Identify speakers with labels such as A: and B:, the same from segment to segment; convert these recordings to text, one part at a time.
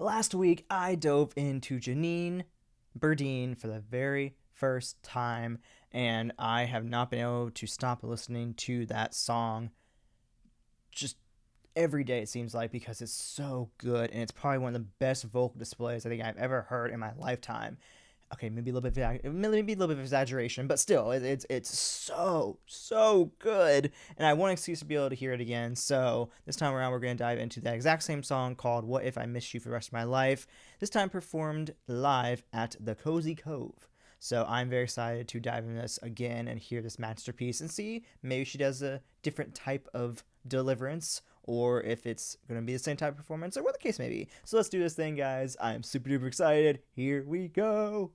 A: Last week, I dove into Janine Berdine for the very first time, and I have not been able to stop listening to that song just every day, it seems like, because it's so good, and it's probably one of the best vocal displays I think I've ever heard in my lifetime. Okay, maybe a little bit of exaggeration, but still, it's so good, and I want an excuse to be able to hear it again. So this time around, we're going to dive into that exact same song called "What If I Miss You for the Rest of My Life." This time performed live at the Cozy Cove. So I'm very excited to dive into this again and hear this masterpiece and see maybe she does a different type of deliverance, or if it's going to be the same type of performance, or what the case may be. So let's do this thing, guys. I'm super duper excited. Here we go.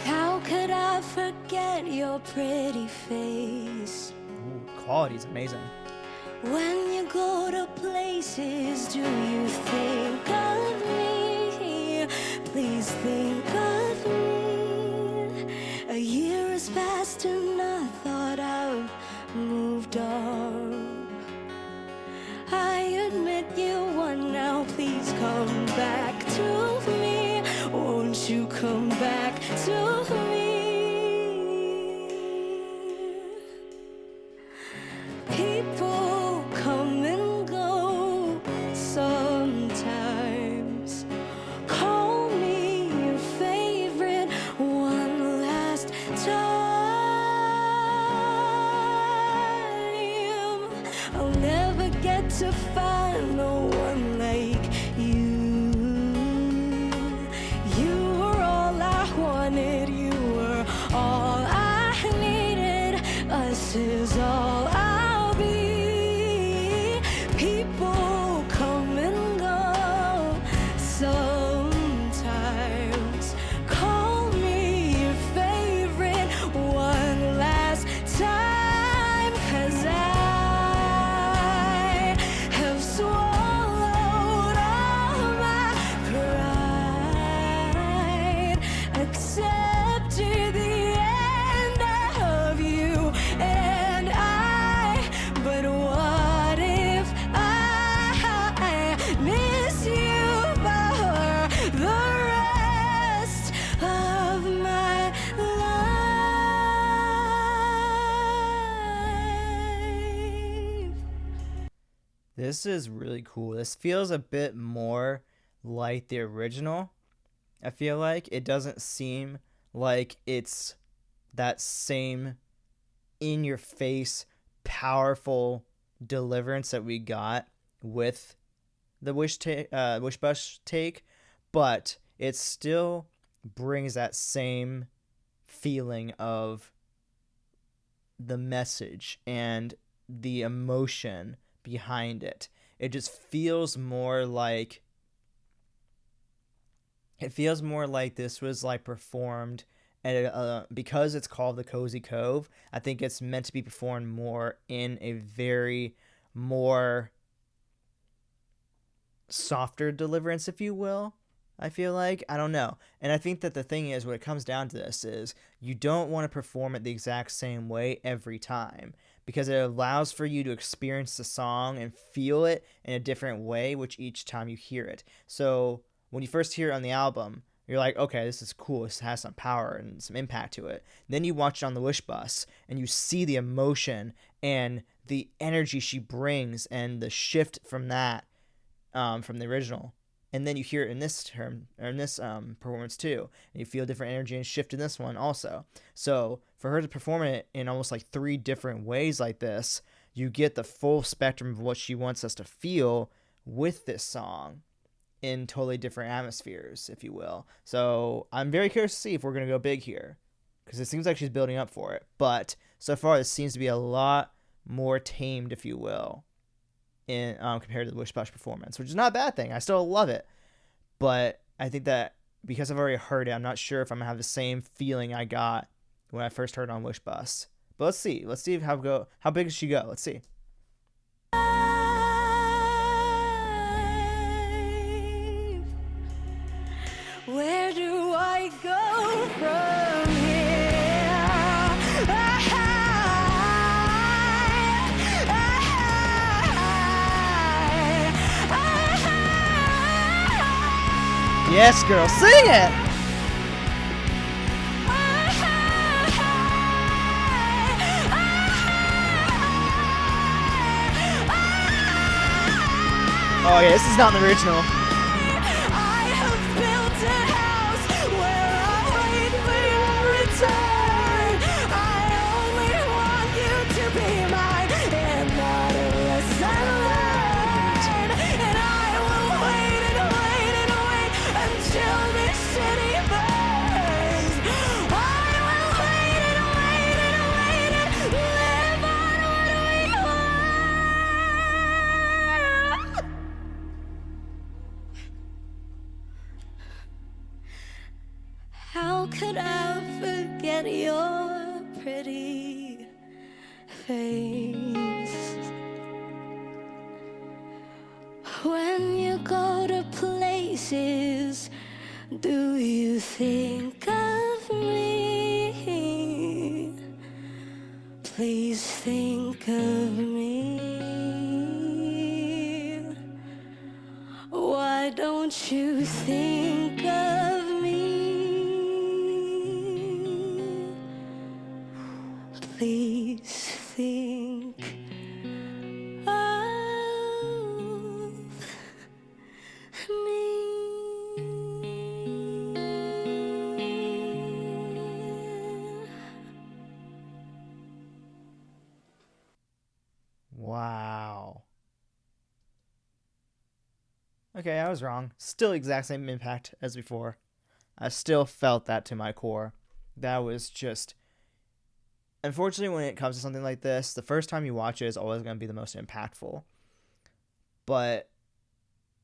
B: How could I forget your pretty face?
A: Ooh, quality's amazing.
B: When you go to places, do you think of me? Please think of me. A year has passed and I thought I've moved on. I admit you won now, please come back to me. Won't you come back to me? People come and go sometimes. Call me your favorite one last time. I'll never get to find no one like you. You were all I wanted, you were all I needed. Us is all I'll be. People come and go sometimes. Call me your favorite one last time, 'cause I have swallowed all my pride, accepted the end of you and but what if I miss you for the rest of my life?
A: This is really cool. This feels a bit more like the original. I feel like it doesn't seem like it's that same in your face, powerful deliverance that we got with the Wish Bus take, but it still brings that same feeling of the message and the emotion behind it. It just feels more like this was like performed and because it's called the Cozy Cove, I think it's meant to be performed more in a very more softer deliverance, if you will. I feel like, I don't know. And I think that the thing is, when it comes down to this, is you don't want to perform it the exact same way every time, because it allows for you to experience the song and feel it in a different way which each time you hear it. So when you first hear it on the album, you're like, okay, this is cool. This has some power and some impact to it. Then you watch it on the Wish Bus and you see the emotion and the energy she brings and the shift from that, from the original. And then you hear it in this performance too, and you feel different energy and shift in this one also. So for her to perform it in almost like 3 different ways like this, you get the full spectrum of what she wants us to feel with this song in totally different atmospheres, if you will. So I'm very curious to see if we're going to go big here, because it seems like she's building up for it. But so far, this seems to be a lot more tamed, if you will, in compared to the Wish Bus performance, which is not a bad thing. I still love it, but I think that because I've already heard it, I'm not sure if I'm gonna have the same feeling I got when I first heard it on Wish Bus. But let's see how big does she go. Let's see. Yes, girl, sing it! Oh yeah, this is not the original.
B: I have built a house where I wait for your return. I only want you to be mine and not a lesson learned. And I will wait and wait and wait until this city burns. I will wait and wait and wait and live on what we want. How could I forget your pretty face? When you go to places, do you think of me? Please think of me. Why don't you think of me? Please think of me.
A: Wow. Okay, I was wrong. Still exact same impact as before. I still felt that to my core. That was just... Unfortunately, when it comes to something like this, the first time you watch it is always going to be the most impactful. But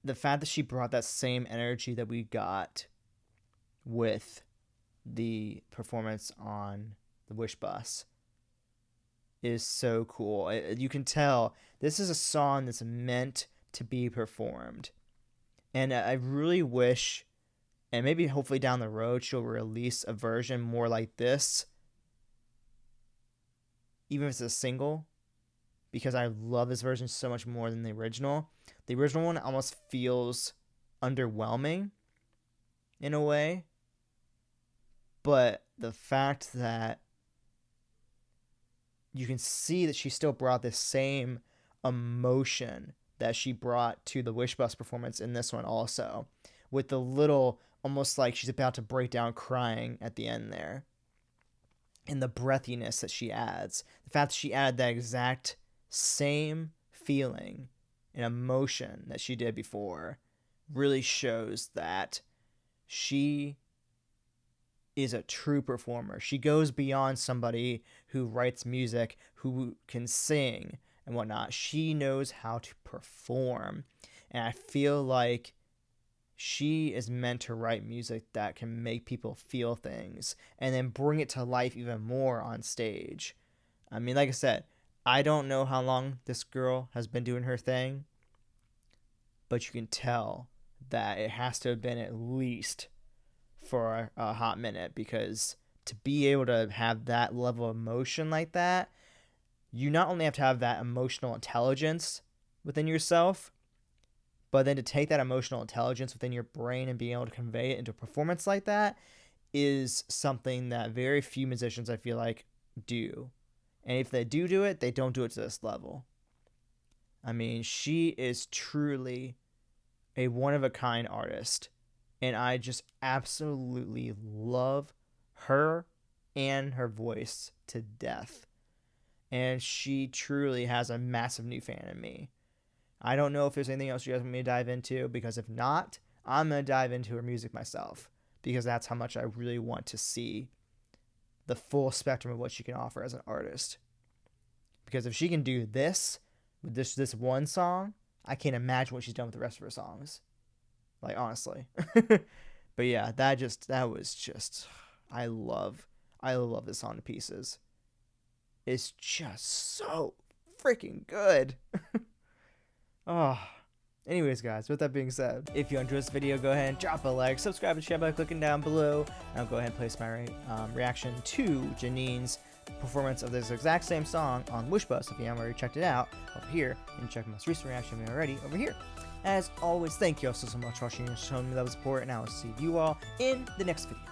A: the fact that she brought that same energy that we got with the performance on the Wish Bus is so cool. You can tell this is a song that's meant to be performed. And I really wish, and maybe hopefully down the road, she'll release a version more like this, even if it's a single, because I love this version so much more than the original. The original one almost feels underwhelming in a way, but the fact that you can see that she still brought the same emotion that she brought to the Wish Bus performance in this one also, with the little, almost like she's about to break down crying at the end there. And the breathiness that she adds. The fact that she added that exact same feeling and emotion that she did before really shows that she is a true performer. She goes beyond somebody who writes music, who can sing and whatnot. She knows how to perform. And I feel like she is meant to write music that can make people feel things and then bring it to life even more on stage. I mean, like I said, I don't know how long this girl has been doing her thing, but you can tell that it has to have been at least for a hot minute, because to be able to have that level of emotion like that, you not only have to have that emotional intelligence within yourself, but then to take that emotional intelligence within your brain and being able to convey it into a performance like that is something that very few musicians, I feel like, do. And if they do it, they don't do it to this level. I mean, she is truly a one-of-a-kind artist. And I just absolutely love her and her voice to death. And she truly has a massive new fan in me. I don't know if there's anything else you guys want me to dive into, because if not, I'm going to dive into her music myself, because that's how much I really want to see the full spectrum of what she can offer as an artist. Because if she can do this with this one song, I can't imagine what she's done with the rest of her songs. Like, honestly. But yeah, that was just, I love this song to pieces. It's just so freaking good. Oh, anyways, guys, with that being said, if you enjoyed this video, go ahead and drop a like, subscribe and share by clicking down below. And I'll go ahead and place my reaction to Janine's performance of this exact same song on Wish Bus. If you haven't already checked it out, over here, and check my most recent reaction already over here. As always, thank you all so much for watching and showing me love and support, and I will see you all in the next video.